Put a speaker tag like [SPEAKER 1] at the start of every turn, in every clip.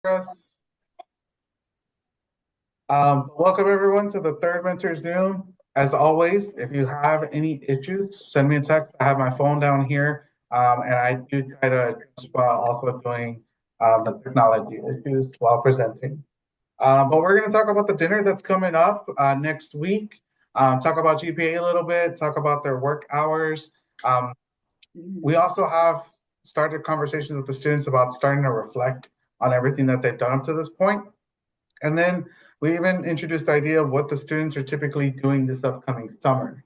[SPEAKER 1] us. Welcome everyone to the third Mentors Noon. As always, if you have any issues, send me a text. I have my phone down here, and I do try to address while also doing the technology issues while presenting. But we're going to talk about the dinner that's coming up next week. Talk about GPA a little bit. Talk about their work hours. Um, we also have started conversations with the students about starting to reflect on everything that they've done up to this point. And then we even introduced the idea of what the students are typically doing this upcoming summer.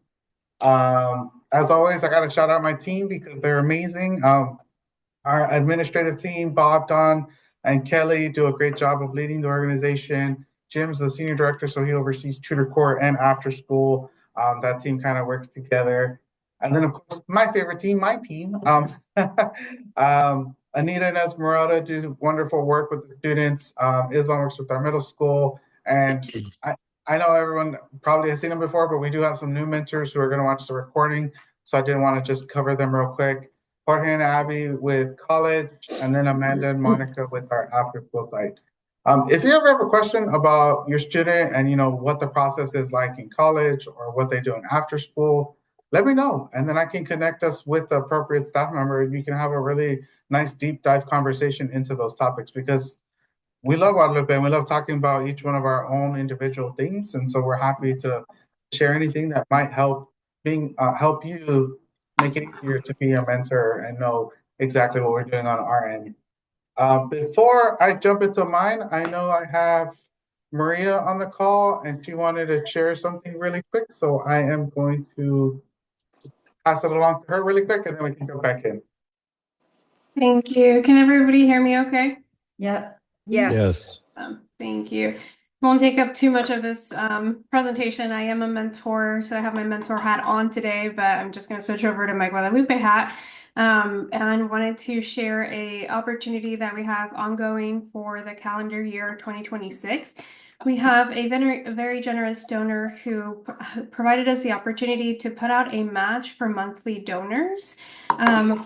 [SPEAKER 1] As always, I got to shout out my team because they're amazing. Our administrative team, Bob, Don, and Kelly, do a great job of leading the organization. Jim's the senior director, so he oversees tutor core and after school. That team kind of works together. And then, of course, my favorite team, my team. Anita and Esmeralda do wonderful work with the students. Islam works with our middle school. And I know everyone probably has seen them before, but we do have some new mentors who are going to watch the recording. So I didn't want to just cover them real quick. Jorge and Abby with college, and then Amanda and Monica with our after school site. If you ever have a question about your student and what the process is like in college or what they do in after school, let me know, and then I can connect us with the appropriate staff member, and you can have a really nice deep dive conversation into those topics because we love Guadalupe and we love talking about each one of our own individual things, and so we're happy to share anything that might help you make it easier to be a mentor and know exactly what we're doing on our end. Before I jump into mine, I know I have Maria on the call and she wanted to share something really quick. So I am going to pass it along to her really quick and then we can go back in.
[SPEAKER 2] Thank you. Can everybody hear me okay?
[SPEAKER 3] Yep.
[SPEAKER 4] Yes.
[SPEAKER 2] Thank you. Won't take up too much of this presentation. I am a mentor, so I have my mentor hat on today, but I'm just going to switch over to my Guadalupe hat. And I wanted to share a opportunity that we have ongoing for the calendar year 2026. We have a very generous donor who provided us the opportunity to put out a match for monthly donors.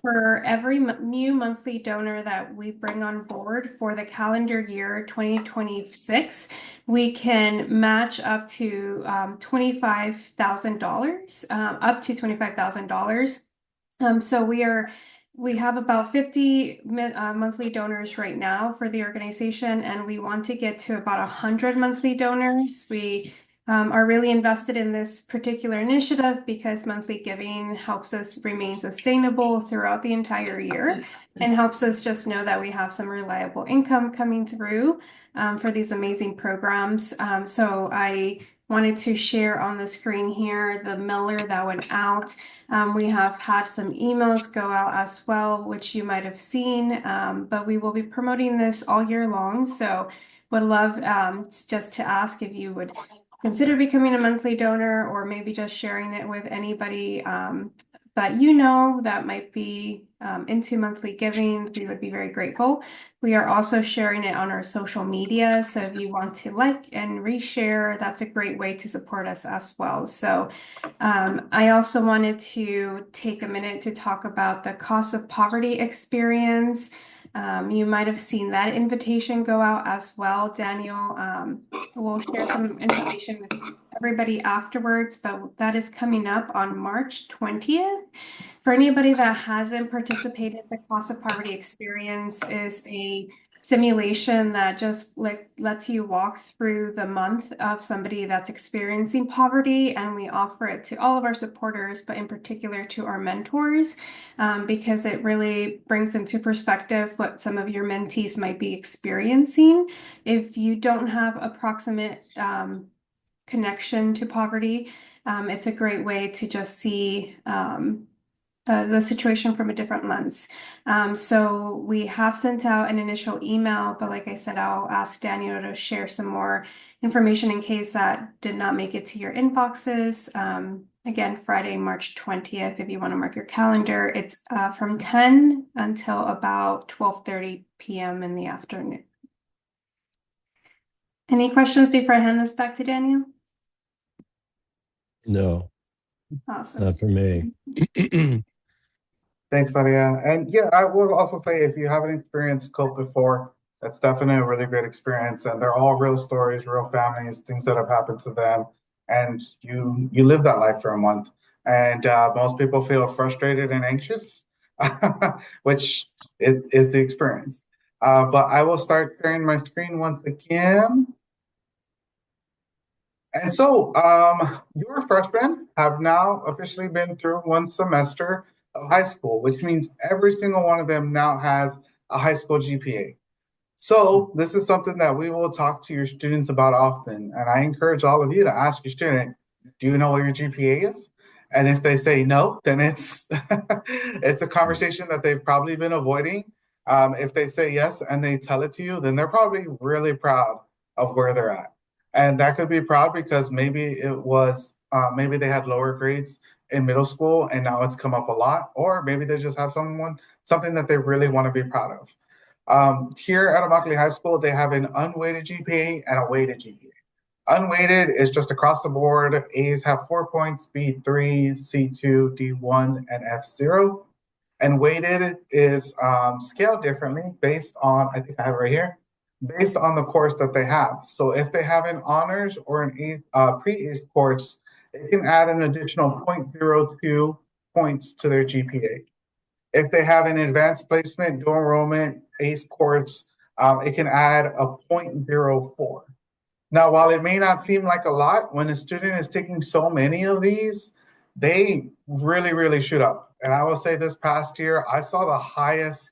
[SPEAKER 2] For every new monthly donor that we bring on board for the calendar year 2026, we can match up to $25,000, up to $25,000. So we have about 50 monthly donors right now for the organization, and we want to get to about 100 monthly donors. We are really invested in this particular initiative because monthly giving helps us remain sustainable throughout the entire year and helps us just know that we have some reliable income coming through for these amazing programs. So I wanted to share on the screen here the mailer that went out. We have had some emails go out as well, which you might have seen, but we will be promoting this all year long. So would love just to ask if you would consider becoming a monthly donor or maybe just sharing it with anybody that that might be into monthly giving. We would be very grateful. We are also sharing it on our social media. So if you want to like and reshare, that's a great way to support us as well. So I also wanted to take a minute to talk about the cost of poverty experience. You might have seen that invitation go out as well. Daniel will share some information with everybody afterwards, but that is coming up on March 20th. For anybody that hasn't participated, the cost of poverty experience is a simulation that just lets you walk through the month of somebody that's experiencing poverty, and we offer it to all of our supporters, but in particular to our mentors, because it really brings into perspective what some of your mentees might be experiencing. If you don't have approximate connection to poverty, it's a great way to just see the situation from a different lens. So we have sent out an initial email, but like I said, I'll ask Daniel to share some more information in case that did not make it to your inboxes. Again, Friday, March 20th, if you want to mark your calendar, it's from 10 until about 12:30 p.m. in the afternoon. Any questions before I hand this back to Daniel?
[SPEAKER 4] No,
[SPEAKER 2] Awesome.
[SPEAKER 4] not for me.
[SPEAKER 1] Thanks, Maria. And yeah, I will also say if you haven't experienced COPE before, That's definitely a really great experience, and they're all real stories, real families, things that have happened to them, and you live that life for a month. And most people feel frustrated and anxious, which is the experience. But I will start sharing my screen once again. And so, your freshmen have now officially been through one semester of high school, which means every single one of them now has a high school GPA. So this is something that we will talk to your students about often. And I encourage all of you to ask your student, do you know what your GPA is? And if they say no, then it's it's a conversation that they've probably been avoiding. If they say yes and they tell it to you, then they're probably really proud of where they're at. And that could be proud because maybe it was maybe they had lower grades in middle school and now it's come up a lot, or maybe they just have something that they really want to be proud of. Here at Immokalee High School, they have an unweighted GPA and a weighted GPA. Unweighted is just across the board. A's have 4 points, B 3, C 2, D 1, and F 0. And weighted is scaled differently based on, I think I have it right here, based on the course that they have. So if they have an honors or an pre-A course, it can add an additional 0.02 points to their GPA. If they have an advanced placement, dual enrollment, ACE course, it can add a 0.04. Now, while it may not seem like a lot, when a student is taking so many of these, they really, really shoot up. And I will say this past year, I saw the highest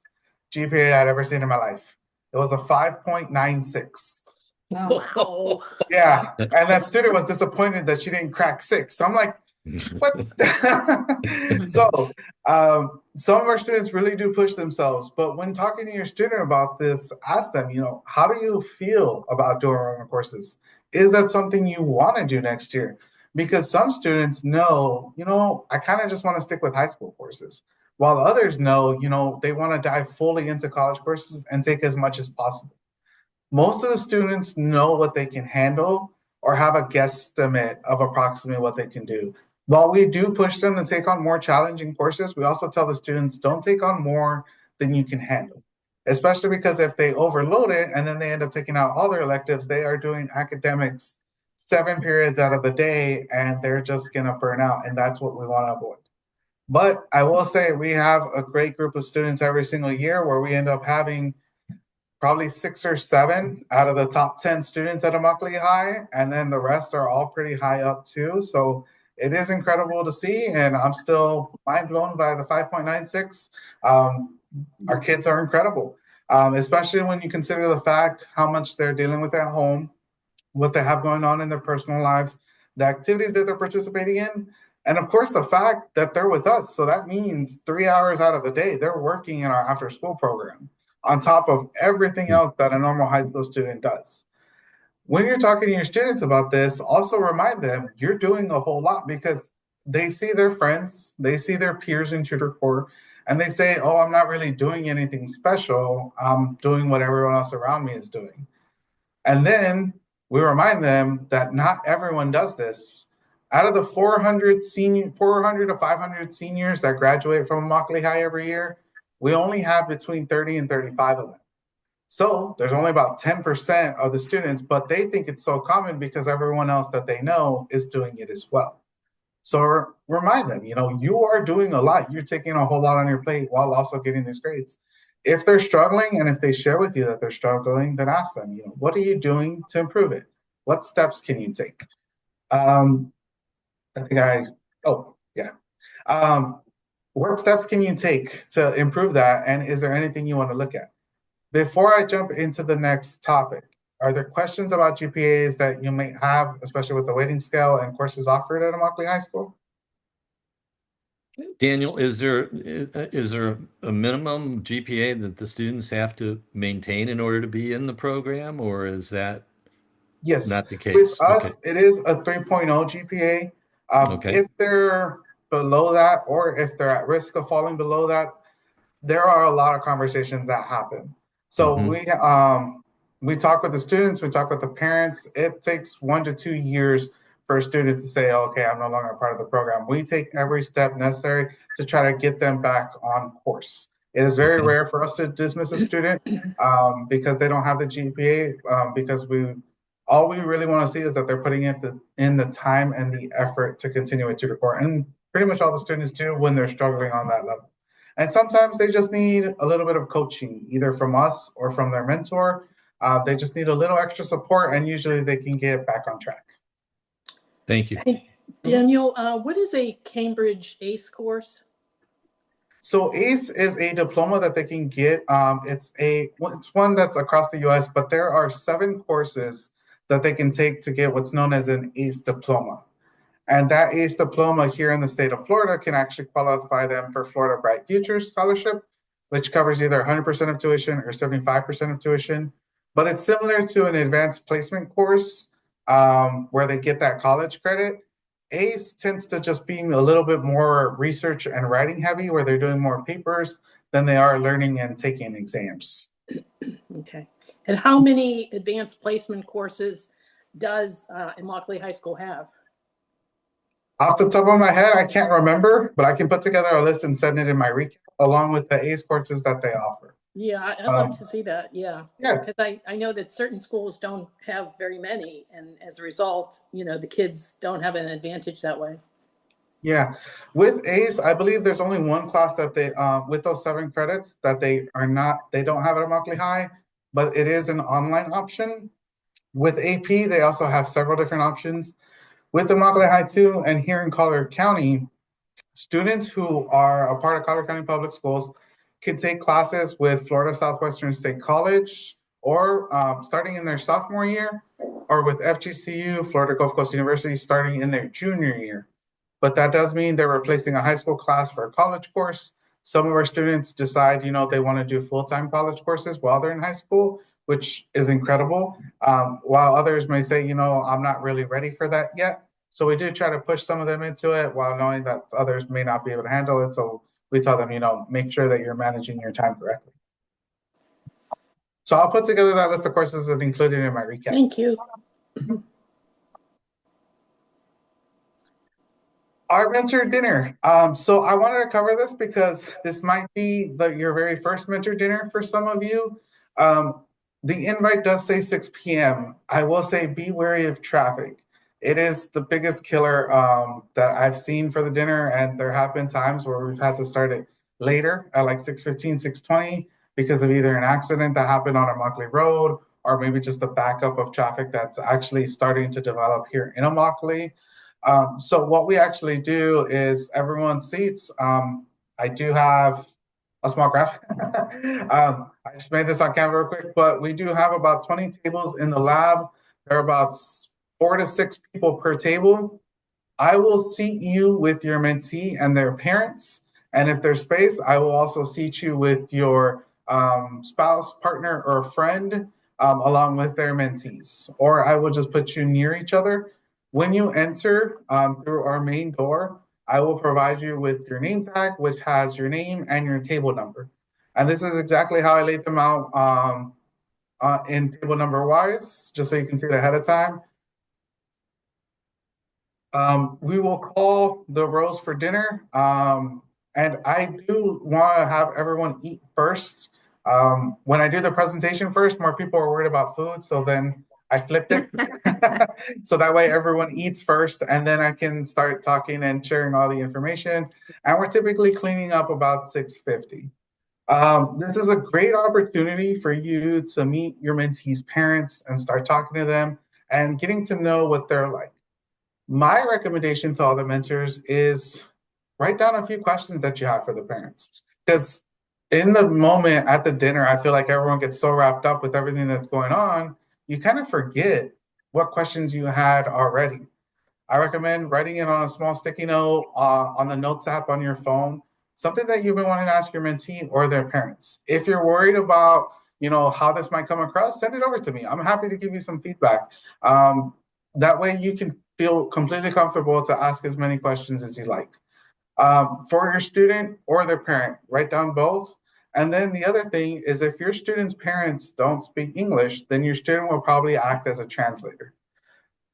[SPEAKER 1] GPA I'd ever seen in my life. It was a 5.96.
[SPEAKER 3] Wow.
[SPEAKER 1] Yeah. And that student was disappointed that she didn't crack 6. So I'm like, what? So some of our students really do push themselves, but when talking to your student about this, ask them, how do you feel about dual enrollment courses? Is that something you want to do next year? Because some students know, I kind of just want to stick with high school courses, while others know, they want to dive fully into college courses and take as much as possible. Most of the students know what they can handle or have a guesstimate of approximately what they can do. While we do push them to take on more challenging courses, we also tell the students don't take on more than you can handle, especially because if they overload it and then they end up taking out all their electives, they are doing academics 7 periods out of the day and they're just going to burn out. And that's what we want to avoid. But I will say we have a great group of students every single year where we end up having probably 6 or 7 out of the top 10 students at Immokalee High, and then the rest are all pretty high up too. So it is incredible to see, and I'm still mind blown by the 5.96. Our kids are incredible, especially when you consider the fact how much they're dealing with at home, what they have going on in their personal lives, the activities that they're participating in, and of course the fact that they're with us. So that means 3 hours out of the day they're working in our after school program on top of everything else that a normal high school student does. When you're talking to your students about this, also remind them you're doing a whole lot because they see their friends, they see their peers in tutor corps, and they say, oh, I'm not really doing anything special. I'm doing what everyone else around me is doing. And then we remind them that not everyone does this. Out of the 400 to 500 seniors that graduate from Immokalee High every year, we only have between 30 and 35 of them. So there's only about 10% of the students, but they think it's so common because everyone else that they know is doing it as well. So remind them, you are doing a lot. You're taking a whole lot on your plate while also getting these grades. If they're struggling and if they share with you that they're struggling, then ask them, what are you doing to improve it? What steps can you take? What steps can you take to improve that? And is there anything you want to look at? Before I jump into the next topic, are there questions about GPAs that you may have, especially with the weighting scale and courses offered at Immokalee High School?
[SPEAKER 4] Daniel, is there a minimum GPA that the students have to maintain in order to be in the program, or is that
[SPEAKER 1] Yes.
[SPEAKER 4] not the case?
[SPEAKER 1] With us, it is a 3.0 GPA.
[SPEAKER 4] Okay.
[SPEAKER 1] If they're below that, or if they're at risk of falling below that, there are a lot of conversations that happen. So we talk with the students, we talk with the parents. It takes 1 to 2 years for a student to say, okay, I'm no longer a part of the program. We take every step necessary to try to get them back on course. It is very
[SPEAKER 4] Okay.
[SPEAKER 1] rare for us to dismiss a student because they don't have the GPA because all we really want to see is that they're putting in the time and the effort to continue with tutor core. And pretty much all the students do when they're struggling on that level. And sometimes they just need a little bit of coaching, either from us or from their mentor. They just need a little extra support, and usually they can get back on track.
[SPEAKER 4] Thank you.
[SPEAKER 3] Hey, Daniel, what is a Cambridge ACE course?
[SPEAKER 1] So ACE is a diploma that they can get. It's one that's across the U.S., but there are 7 courses that they can take to get what's known as an ACE diploma. And that ACE diploma here in the state of Florida can actually qualify them for Florida Bright Futures Scholarship, which covers either 100% of tuition or 75% of tuition. But it's similar to an advanced placement course where they get that college credit. ACE tends to just be a little bit more research and writing heavy, where they're doing more papers than they are learning and taking exams.
[SPEAKER 3] Okay. And how many advanced placement courses does Immokalee High School have?
[SPEAKER 1] Off the top of my head, I can't remember, but I can put together a list and send it in my recap along with the ACE courses that they offer.
[SPEAKER 3] Yeah, I'd love to see that. Yeah.
[SPEAKER 1] Yeah.
[SPEAKER 3] Because I know that certain schools don't have very many. And as a result, the kids don't have an advantage that way.
[SPEAKER 1] Yeah. With ACE, I believe there's only one class that they, with those 7 credits, that they don't have at Immokalee High, but it is an online option. With AP, they also have several different options. With Immokalee High too, and here in Collier County, students who are a part of Collier County Public Schools can take classes with Florida Southwestern State College, or starting in their sophomore year, or with FGCU, Florida Gulf Coast University, starting in their junior year. But that does mean they're replacing a high school class for a college course. Some of our students decide, they want to do full-time college courses while they're in high school, which is incredible. While others may say, I'm not really ready for that yet. So we do try to push some of them into it while knowing that others may not be able to handle it. So we tell them, make sure that you're managing your time correctly. So I'll put together that list of courses and include it in my recap.
[SPEAKER 3] Thank you.
[SPEAKER 1] Our mentor dinner. So I wanted to cover this because this might be your very first mentor dinner for some of you. The invite does say 6 p.m. I will say be wary of traffic. It is the biggest killer that I've seen for the dinner, and there have been times where we've had to start it later at like 6:15, 6:20 because of either an accident that happened on Immokalee Road, or maybe just the backup of traffic that's actually starting to develop here in Immokalee. So what we actually do is everyone's seats. I do have a small graphic. I just made this on Canva real quick, but we do have about 20 tables in the lab. There are about 4 to 6 people per table. I will seat you with your mentee and their parents. And if there's space, I will also seat you with your spouse, partner, or friend along with their mentees. Or I will just put you near each other. When you enter through our main door, I will provide you with your name tag, which has your name and your table number. And this is exactly how I laid them out in table number wise, just so you can see it ahead of time. We will call the rows for dinner. And I do want to have everyone eat first. When I do the presentation first, more people are worried about food. So then I flipped it. So that way everyone eats first, and then I can start talking and sharing all the information. And we're typically cleaning up about 6:50. This is a great opportunity for you to meet your mentees' parents and start talking to them and getting to know what they're like. My recommendation to all the mentors is write down a few questions that you have for the parents. Because in the moment at the dinner, I feel like everyone gets so wrapped up with everything that's going on, you kind of forget what questions you had already. I recommend writing it on a small sticky note on the Notes app on your phone, something that you've been wanting to ask your mentee or their parents. If you're worried about, how this might come across, send it over to me. I'm happy to give you some feedback. That way you can feel completely comfortable to ask as many questions as you like. For your student or their parent, write down both. And then the other thing is, if your student's parents don't speak English, then your student will probably act as a translator.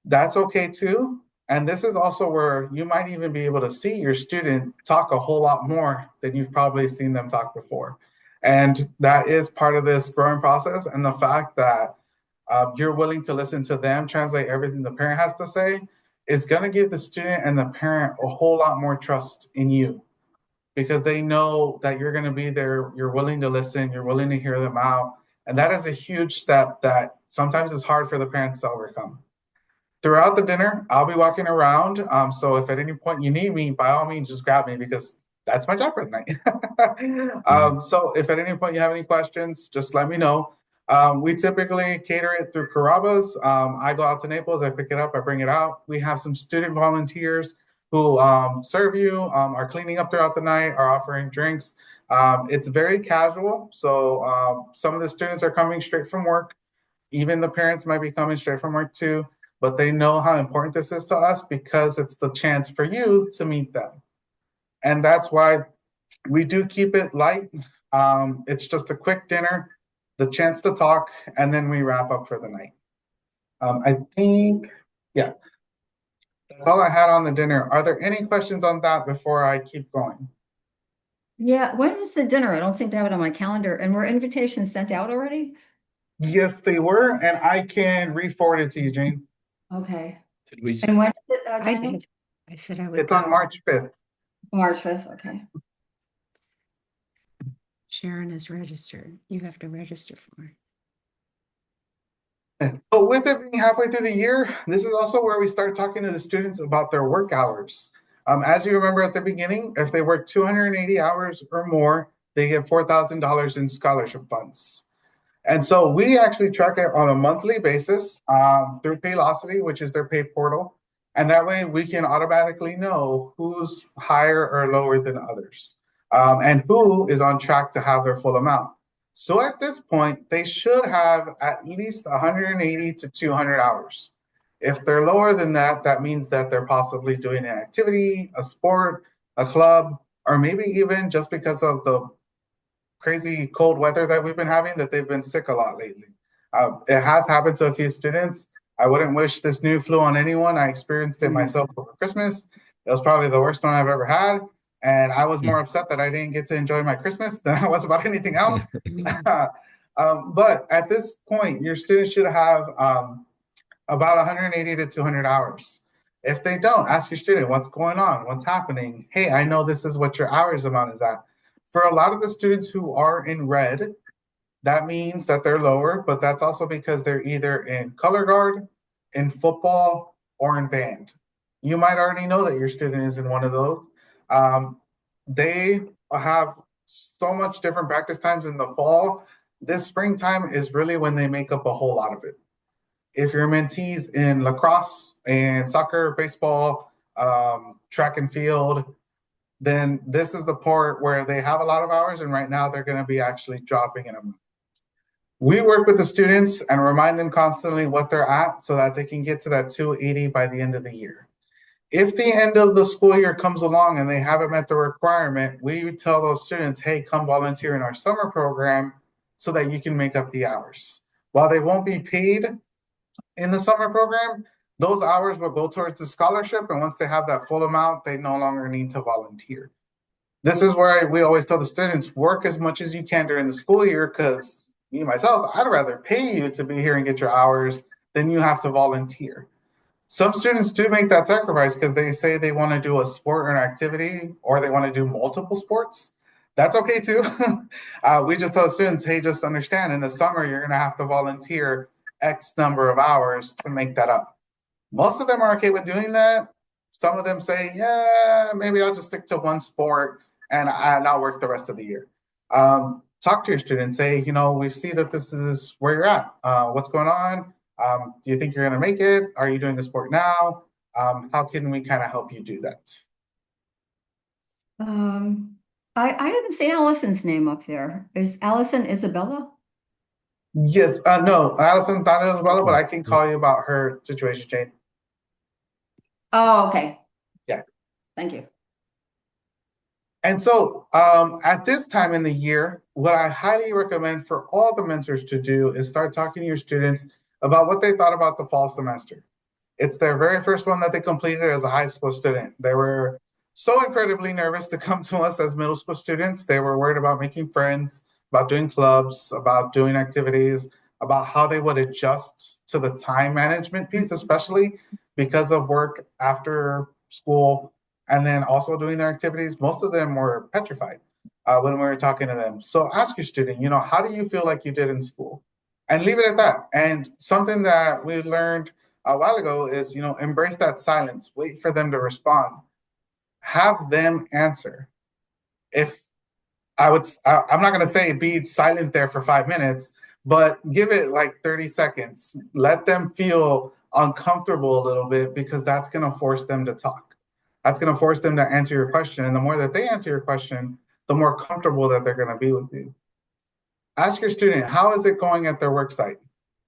[SPEAKER 1] That's okay too. And this is also where you might even be able to see your student talk a whole lot more than you've probably seen them talk before. And that is part of this growing process. And the fact that you're willing to listen to them, translate everything the parent has to say, is going to give the student and the parent a whole lot more trust in you because they know that you're going to be there, you're willing to listen, you're willing to hear them out. And that is a huge step that sometimes is hard for the parents to overcome. Throughout the dinner, I'll be walking around. So if at any point you need me, by all means, just grab me because that's my job for the night. So if at any point you have any questions, just let me know. We typically cater it through Carrabba's. I go out to Naples, I pick it up, I bring it out. We have some student volunteers who serve you, are cleaning up throughout the night, are offering drinks. It's very casual. So some of the students are coming straight from work. Even the parents might be coming straight from work too, but they know how important this is to us because it's the chance for you to meet them. And that's why we do keep it light. It's just a quick dinner, the chance to talk, and then we wrap up for the night. I think, yeah, that's all I had on the dinner. Are there any questions on that before I keep going?
[SPEAKER 5] Yeah, when is the dinner? I don't seem to have it on my calendar. And were invitations sent out already?
[SPEAKER 1] Yes, they were, and I can re-forward it to you, Jane.
[SPEAKER 5] Okay.
[SPEAKER 4] Did we,
[SPEAKER 5] And when is it,
[SPEAKER 6] I
[SPEAKER 5] Daniel?
[SPEAKER 6] did. I said I would
[SPEAKER 1] It's on
[SPEAKER 6] go.
[SPEAKER 1] March 5th.
[SPEAKER 5] March 5th, okay.
[SPEAKER 6] Sharon is registered. You have to register for it.
[SPEAKER 1] But with it being halfway through the year, this is also where we start talking to the students about their work hours. As you remember at the beginning, if they work 280 hours or more, they get $4,000 in scholarship funds. And so we actually track it on a monthly basis through Paylocity, which is their pay portal. And that way we can automatically know who's higher or lower than others and who is on track to have their full amount. So at this point, they should have at least 180 to 200 hours. If they're lower than that, that means that they're possibly doing an activity, a sport, a club, or maybe even just because of the crazy cold weather that we've been having, that they've been sick a lot lately. It has happened to a few students. I wouldn't wish this new flu on anyone. I experienced it myself over Christmas. It was probably the worst one I've ever had. And I was more upset that I didn't get to enjoy my Christmas than I was about anything else. But at this point, your students should have about 180 to 200 hours. If they don't, ask your student, what's going on? What's happening? Hey, I know this is what your hours amount is at. For a lot of the students who are in red, that means that they're lower, but that's also because they're either in color guard, in football, or in band. You might already know that your student is in one of those. They have so much different practice times in the fall. This springtime is really when they make up a whole lot of it. If your mentees in lacrosse and soccer, baseball, track and field, then this is the part where they have a lot of hours, and right now they're going to be actually dropping in amount. We work with the students and remind them constantly what they're at so that they can get to that 280 by the end of the year. If the end of the school year comes along and they haven't met the requirement, we tell those students, hey, come volunteer in our summer program so that you can make up the hours. While they won't be paid in the summer program, those hours will go towards the scholarship. And once they have that full amount, they no longer need to volunteer. This is where we always tell the students, work as much as you can during the school year, because me, myself, I'd rather pay you to be here and get your hours than you have to volunteer. Some students do make that sacrifice because they say they want to do a sport or an activity, or they want to do multiple sports. That's okay too. We just tell students, hey, just understand in the summer, you're going to have to volunteer X number of hours to make that up. Most of them are okay with doing that. Some of them say, yeah, maybe I'll just stick to one sport and I'll work the rest of the year. Talk to your students, say, you know, we see that this is where you're at. What's going on? Do you think you're going to make it? Are you doing the sport now? How can we kind of help you do that?
[SPEAKER 5] I didn't see Allison's name up there. Is Allison Isabella?
[SPEAKER 1] Yes, no, Allison's not Isabella, but I can call you about her situation, Jane.
[SPEAKER 5] Oh, okay.
[SPEAKER 1] Yeah.
[SPEAKER 5] Thank you.
[SPEAKER 1] And so at this time in the year, what I highly recommend for all the mentors to do is start talking to your students about what they thought about the fall semester. It's their very first one that they completed as a high school student. They were so incredibly nervous to come to us as middle school students. They were worried about making friends, about doing clubs, about doing activities, about how they would adjust to the time management piece, especially because of work after school and then also doing their activities. Most of them were petrified when we were talking to them. So ask your student, how do you feel like you did in school? And leave it at that. And something that we learned a while ago is, embrace that silence, wait for them to respond, have them answer. If I'm not going to say be silent there for 5 minutes, but give it like 30 seconds. Let them feel uncomfortable a little bit because that's going to force them to talk. That's going to force them to answer your question. And the more that they answer your question, the more comfortable that they're going to be with you. Ask your student, how is it going at their work site?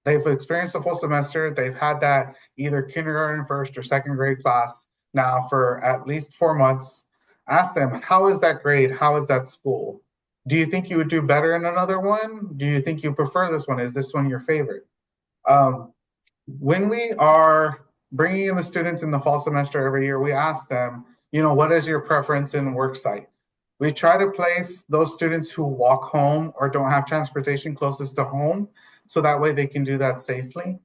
[SPEAKER 1] They've experienced a full semester. They've had that either kindergarten, first or second grade class now for at least 4 months. Ask them, how is that grade? How is that school? Do you think you would do better in another one? Do you think you prefer this one? Is this one your favorite? When we are bringing in the students in the fall semester every year, we ask them, what is your preference in work site? We try to place those students who walk home or don't have transportation closest to home, so that way they can do that safely.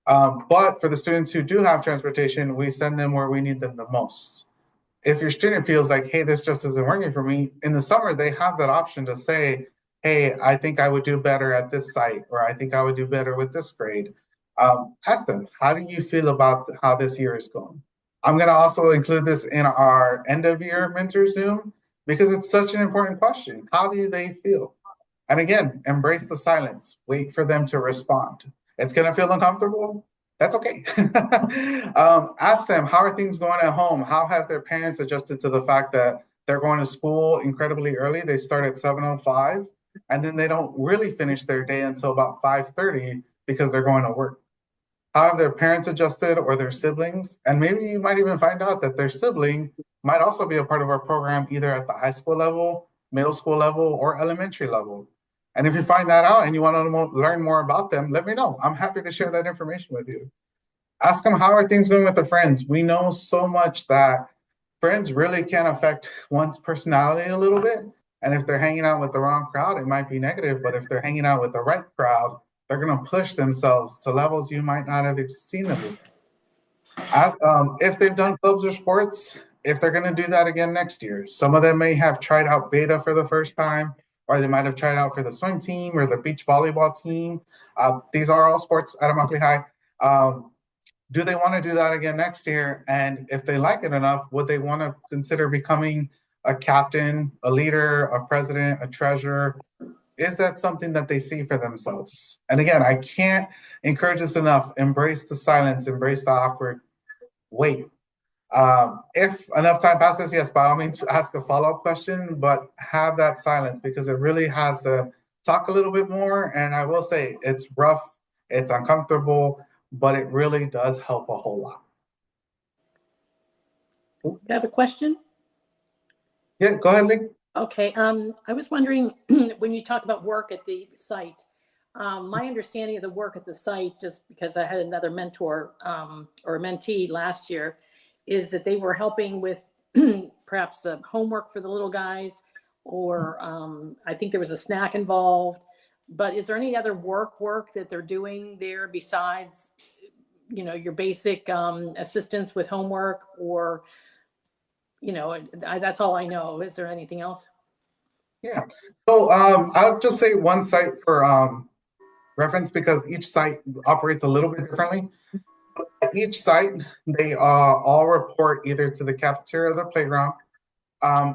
[SPEAKER 1] But for the students who do have transportation, we send them where we need them the most. If your student feels like, hey, this just isn't working for me, in the summer, they have that option to say, hey, I think I would do better at this site, or I think I would do better with this grade. Ask them, how do you feel about how this year is going? I'm going to also include this in our end of year mentor Zoom because it's such an important question. How do they feel? And again, embrace the silence. Wait for them to respond. It's going to feel uncomfortable. That's okay. Ask them, how are things going at home? How have their parents adjusted to the fact that they're going to school incredibly early? They start at 7:05, and then they don't really finish their day until about 5:30 because they're going to work. How have their parents adjusted or their siblings? And maybe you might even find out that their sibling might also be a part of our program, either at the high school level, middle school level, or elementary level. And if you find that out and you want to learn more about them, let me know. I'm happy to share that information with you. Ask them, how are things going with the friends? We know so much that friends really can affect one's personality a little bit. And if they're hanging out with the wrong crowd, it might be negative. But if they're hanging out with the right crowd, they're going to push themselves to levels you might not have seen them before. If they've done clubs or sports, if they're going to do that again next year. Some of them may have tried out beta for the first time, or they might have tried out for the swim team or the beach volleyball team. These are all sports at Immokalee High. Do they want to do that again next year? And if they like it enough, would they want to consider becoming a captain, a leader, a president, a treasurer? Is that something that they see for themselves? And again, I can't encourage this enough. Embrace the silence, embrace the awkward. Wait. If enough time passes, yes, by all means, ask a follow-up question, but have that silence because it really has to talk a little bit more. And I will say it's rough, it's uncomfortable, but it really does help a whole lot.
[SPEAKER 3] Do you have a question?
[SPEAKER 1] Yeah, go ahead, Lee.
[SPEAKER 3] Okay, I was wondering when you talk about work at the site, my understanding of the work at the site, just because I had another mentor or a mentee last year, is that they were helping with perhaps the homework for the little guys, or I think there was a snack involved. But is there any other work that they're doing there besides, your basic assistance with homework, or that's all I know. Is there anything else?
[SPEAKER 1] Yeah. So I'll just say one site for reference because each site operates a little bit differently. At each site, they all report either to the cafeteria or the playground.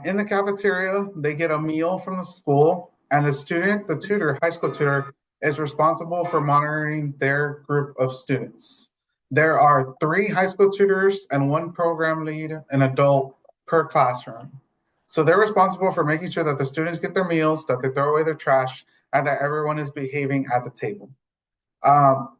[SPEAKER 1] In the cafeteria, they get a meal from the school, and the tutor, high school tutor, is responsible for monitoring their group of students. There are 3 high school tutors and 1 program lead, an adult, per classroom. So they're responsible for making sure that the students get their meals, that they throw away their trash, and that everyone is behaving at the table.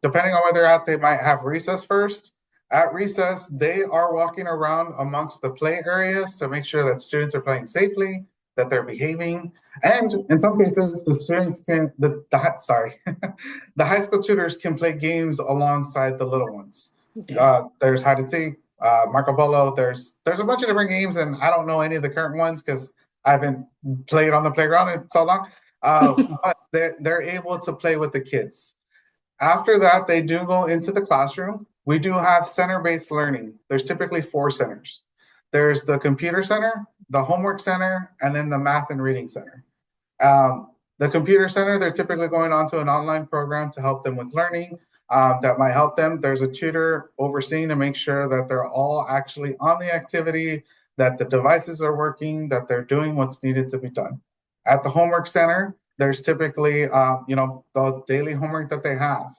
[SPEAKER 1] Depending on where they're at, they might have recess first. At recess, they are walking around amongst the play areas to make sure that students are playing safely, that they're behaving. And in some cases, the students can, the high school tutors can play games alongside the little ones. There's hide and seek, Marco Polo. There's a bunch of different games, and I don't know any of the current ones because I haven't played on the playground in so long. But they're able to play with the kids. After that, they do go into the classroom. We do have center-based learning. There's typically 4 centers. There's the computer center, the homework center, and then the math and reading center. The computer center, they're typically going on to an online program to help them with learning. That might help them. There's a tutor overseeing to make sure that they're all actually on the activity, that the devices are working, that they're doing what's needed to be done. At the homework center, there's typically, the daily homework that they have.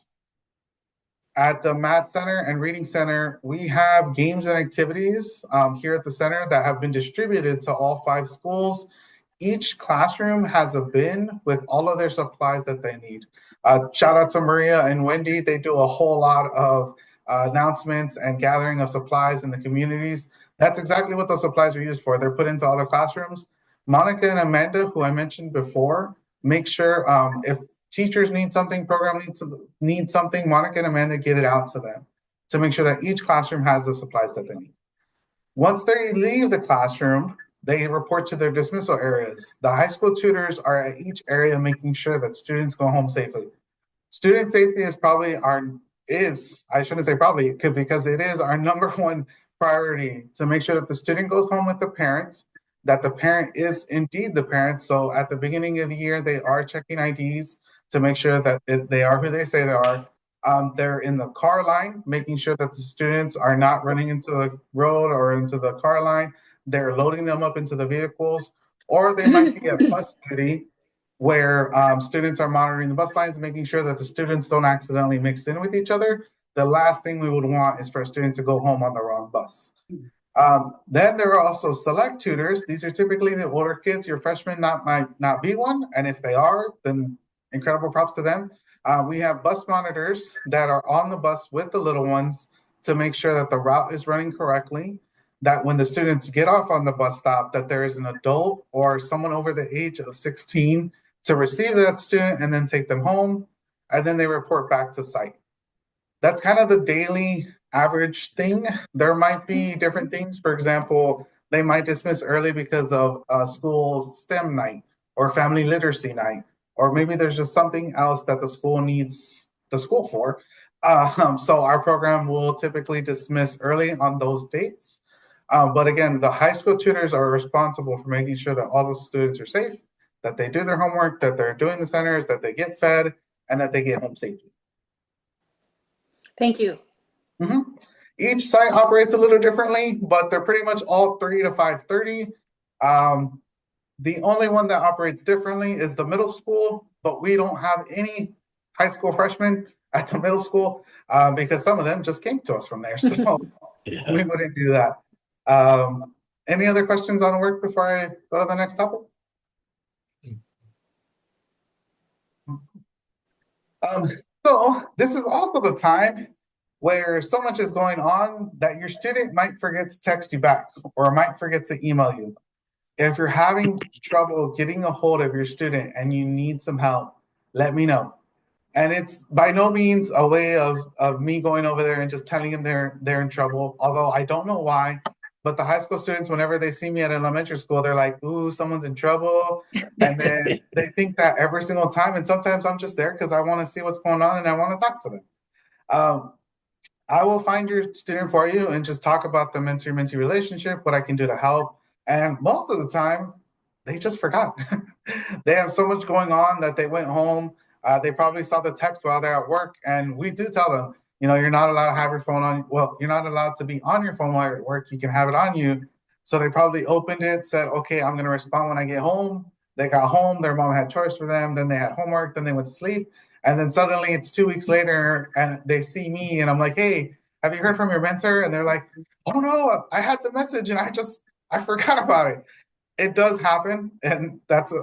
[SPEAKER 1] At the math center and reading center, we have games and activities here at the center that have been distributed to all 5 schools. Each classroom has a bin with all of their supplies that they need. Shout out to Maria and Wendy. They do a whole lot of announcements and gathering of supplies in the communities. That's exactly what those supplies are used for. They're put into all the classrooms. Monica and Amanda, who I mentioned before, make sure if teachers need something, program needs something, Monica and Amanda get it out to them to make sure that each classroom has the supplies that they need. Once they leave the classroom, they report to their dismissal areas. The high school tutors are at each area making sure that students go home safely. Student safety is I shouldn't say probably, because it is our number 1 priority to make sure that the student goes home with the parents, that the parent is indeed the parent. So at the beginning of the year, they are checking IDs to make sure that they are who they say they are. They're in the car line, making sure that the students are not running into the road or into the car line. They're loading them up into the vehicles, or they might be at bus duty where students are monitoring the bus lines, making sure that the students don't accidentally mix in with each other. The last thing we would want is for a student to go home on the wrong bus. Then there are also select tutors. These are typically the older kids. Your freshmen might not be one, and if they are, then incredible props to them. We have bus monitors that are on the bus with the little ones to make sure that the route is running correctly, that when the students get off on the bus stop, that there is an adult or someone over the age of 16 to receive that student and then take them home, and then they report back to site. That's kind of the daily average thing. There might be different things. For example, they might dismiss early because of school's STEM night or family literacy night, or maybe there's just something else that the school needs the school for. So our program will typically dismiss early on those dates. But again, the high school tutors are responsible for making sure that all the students are safe, that they do their homework, that they're doing the centers, that they get fed, and that they get home safely.
[SPEAKER 3] Thank you.
[SPEAKER 1] Mm-hmm. Each site operates a little differently, but they're pretty much all 3 to 5:30. The only one that operates differently is the middle school, but we don't have any high school freshmen at the middle school because some of them just came to us from there. So
[SPEAKER 4] Yeah.
[SPEAKER 1] we wouldn't do that. Any other questions on work before I go to the next topic? So this is also the time where so much is going on that your student might forget to text you back or might forget to email you. If you're having trouble getting a hold of your student and you need some help, let me know. And it's by no means a way of me going over there and just telling them they're in trouble, although I don't know why. But the high school students, whenever they see me at elementary school, they're like, ooh, someone's in trouble. And then they think that every single time. And sometimes I'm just there because I want to see what's going on and I want to talk to them. I will find your student for you and just talk about the mentor-mentee relationship, what I can do to help. And most of the time, they just forgot. They have so much going on that they went home. They probably saw the text while they're at work. And we do tell them, you're not allowed to have your phone on. Well, you're not allowed to be on your phone while you're at work. You can have it on you. So they probably opened it, said, okay, I'm going to respond when I get home. They got home. Their mom had chores for them. Then they had homework. Then they went to sleep. And then suddenly it's 2 weeks later and they see me and I'm like, hey, have you heard from your mentor? And they're like, oh no, I had the message and I forgot about it. It does happen. And that's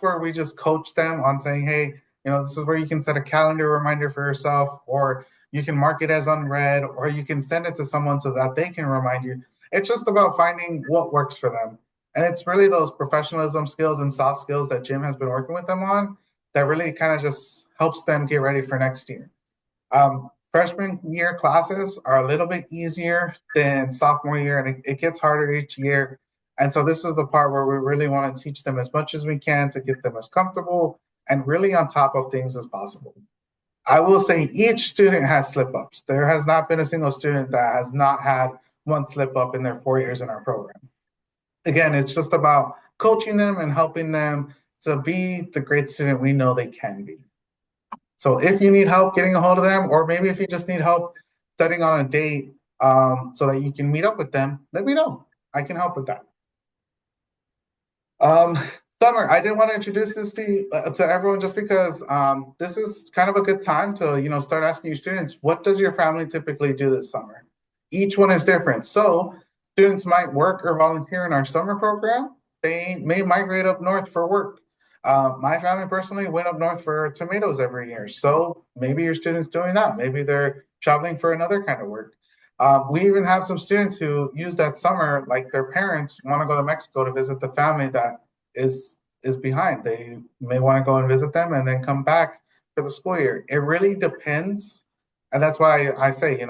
[SPEAKER 1] where we just coach them on saying, hey, this is where you can set a calendar reminder for yourself, or you can mark it as unread, or you can send it to someone so that they can remind you. It's just about finding what works for them. And it's really those professionalism skills and soft skills that Jim has been working with them on that really kind of just helps them get ready for next year. freshman year classes are a little bit easier than sophomore year, and it gets harder each year. And so this is the part where we really want to teach them as much as we can to get them as comfortable and really on top of things as possible. I will say each student has slip ups. There has not been a single student that has not had one slip up in their 4 years in our program. Again, it's just about coaching them and helping them to be the great student we know they can be. So if you need help getting a hold of them, or maybe if you just need help setting on a date so that you can meet up with them, let me know. I can help with that. Summer, I did want to introduce this to everyone just because this is kind of a good time to start asking your students, what does your family typically do this summer? Each one is different. So students might work or volunteer in our summer program. They may migrate up north for work. My family personally went up north for tomatoes every year. So maybe your student's doing that. Maybe they're traveling for another kind of work. We even have some students who use that summer, like their parents want to go to Mexico to visit the family that is behind. They may want to go and visit them and then come back for the school year. It really depends. And that's why I say,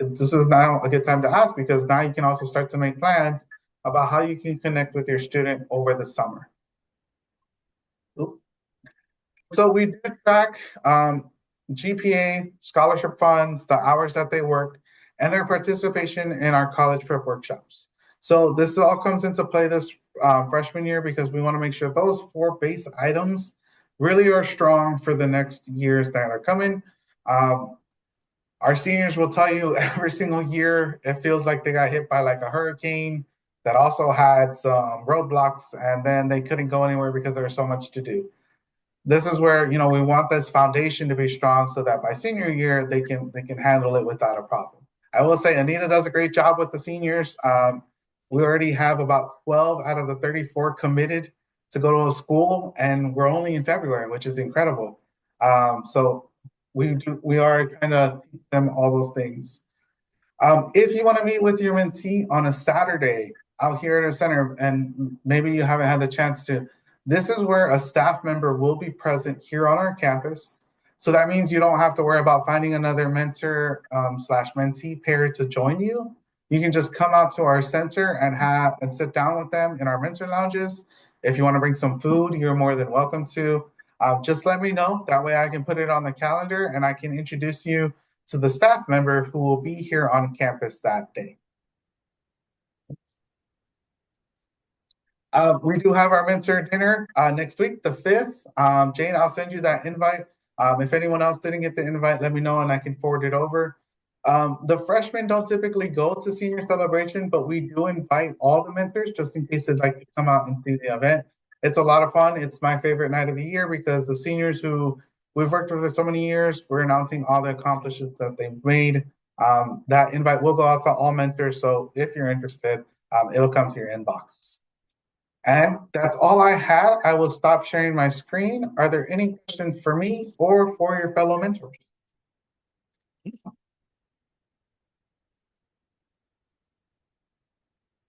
[SPEAKER 1] this is now a good time to ask, because now you can also start to make plans about how you can connect with your student over the summer. So we do track GPA, scholarship funds, the hours that they work, and their participation in our college prep workshops. So this all comes into play this freshman year because we want to make sure those 4 base items really are strong for the next years that are coming. Our seniors will tell you every single year it feels like they got hit by like a hurricane that also had some roadblocks, and then they couldn't go anywhere because there was so much to do. This is where we want this foundation to be strong so that by senior year they can handle it without a problem. I will say Anita does a great job with the seniors. We already have about 12 out of the 34 committed to go to a school, and we're only in February, which is incredible. So we are kind of teaching them all those things. If you want to meet with your mentee on a Saturday out here at our center, and maybe you haven't had the chance to, this is where a staff member will be present here on our campus. So that means you don't have to worry about finding another mentor slash mentee pair to join you. You can just come out to our center and sit down with them in our mentor lounges. If you want to bring some food, you're more than welcome to. Just let me know. That way I can put it on the calendar and I can introduce you to the staff member who will be here on campus that day. We do have our mentor dinner next week, the 5th. Jane, I'll send you that invite. If anyone else didn't get the invite, let me know and I can forward it over. The freshmen don't typically go to senior celebration, but we do invite all the mentors just in case they'd like to come out and see the event. It's a lot of fun. It's my favorite night of the year because the seniors who we've worked with for so many years, we're announcing all the accomplishments that they've made. That invite will go out to all mentors. So if you're interested, it'll come to your inbox. And that's all I had. I will stop sharing my screen. Are there any questions for me or for your fellow mentors?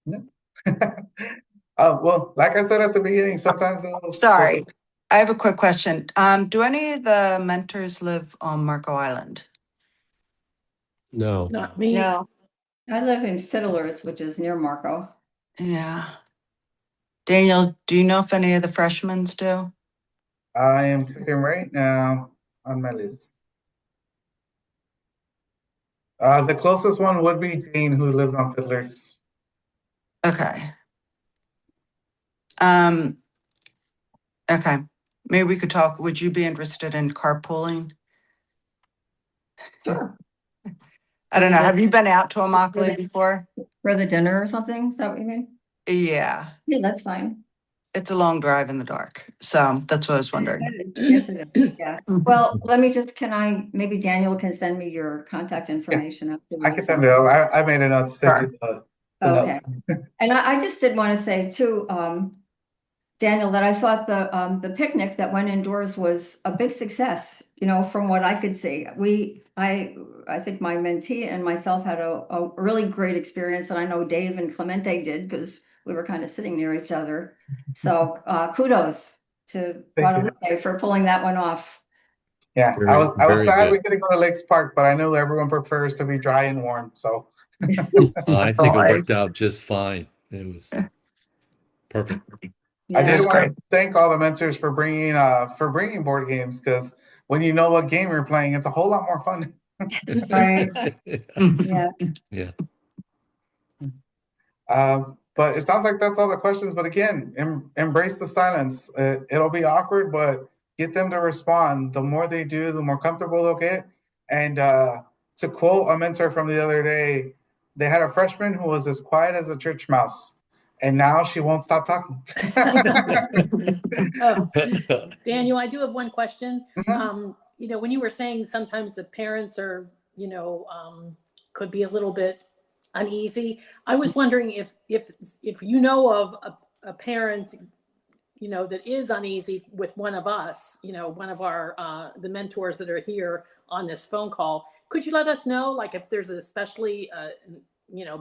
[SPEAKER 1] No. Well, like I said at the beginning, sometimes
[SPEAKER 7] Sorry, I have a quick question. Do any of the mentors live on Marco Island?
[SPEAKER 4] No.
[SPEAKER 3] Not me.
[SPEAKER 5] No, I live in Fiddlers, which is near Marco.
[SPEAKER 7] Yeah. Daniel, do you know if any of the freshmen do?
[SPEAKER 1] I am clicking right now on my list. The closest one would be Jane, who lives on Fiddlers.
[SPEAKER 7] Okay. Okay. Maybe we could talk. Would you be interested in carpooling?
[SPEAKER 5] Sure.
[SPEAKER 7] I don't know. Have you been out to Immokalee before?
[SPEAKER 5] For the dinner or something? Is that what you mean?
[SPEAKER 7] Yeah.
[SPEAKER 5] Yeah, that's fine.
[SPEAKER 7] It's a long drive in the dark. So that's what I was wondering.
[SPEAKER 5] Yes, it is. Yeah. Well, maybe Daniel can send me your contact information.
[SPEAKER 1] I can send it over. I made a note to send you the
[SPEAKER 5] Okay.
[SPEAKER 1] notes.
[SPEAKER 5] And I just did want to say too, Daniel, that I thought the picnic that went indoors was a big success, from what I could see. I think my mentee and myself had a really great experience, and I know Dave and Clemente did because we were kind of sitting near each other. So kudos to Guadalupe for pulling that one off.
[SPEAKER 1] Yeah,
[SPEAKER 4] Very,
[SPEAKER 1] I was
[SPEAKER 4] very
[SPEAKER 1] sad
[SPEAKER 4] good.
[SPEAKER 1] we couldn't go to Lakes Park, but I know everyone prefers to be dry and warm. So
[SPEAKER 4] I think it worked out just fine. It was perfect.
[SPEAKER 1] I did
[SPEAKER 5] Yeah.
[SPEAKER 1] want to thank all the mentors for bringing board games, because when you know what game you're playing, it's a whole lot more fun.
[SPEAKER 5] Right. Yeah.
[SPEAKER 4] Yeah.
[SPEAKER 1] But it sounds like that's all the questions. But again, embrace the silence. It'll be awkward, but get them to respond. The more they do, the more comfortable they'll get. And to quote a mentor from the other day, they had a freshman who was as quiet as a church mouse, and now she won't stop talking.
[SPEAKER 3] Oh, Daniel, I do have one question.
[SPEAKER 1] Mhm.
[SPEAKER 3] When you were saying sometimes the parents are, could be a little bit uneasy. I was wondering if you know of a parent, that is uneasy with one of us, one of our the mentors that are here on this phone call. Could you let us know, like, if there's especially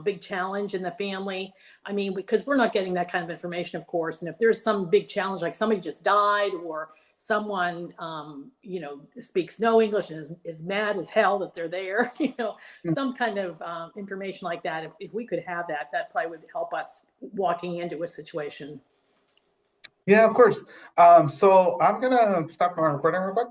[SPEAKER 3] big challenge in the family? I mean, because we're not getting that kind of information, of course. And if there's some big challenge, like somebody just died, or someone, speaks no English and is mad as hell that they're there, some kind of information like that. If we could have that, that probably would help us walking into a situation.
[SPEAKER 1] Yeah, of course. So I'm gonna stop my recording real quick.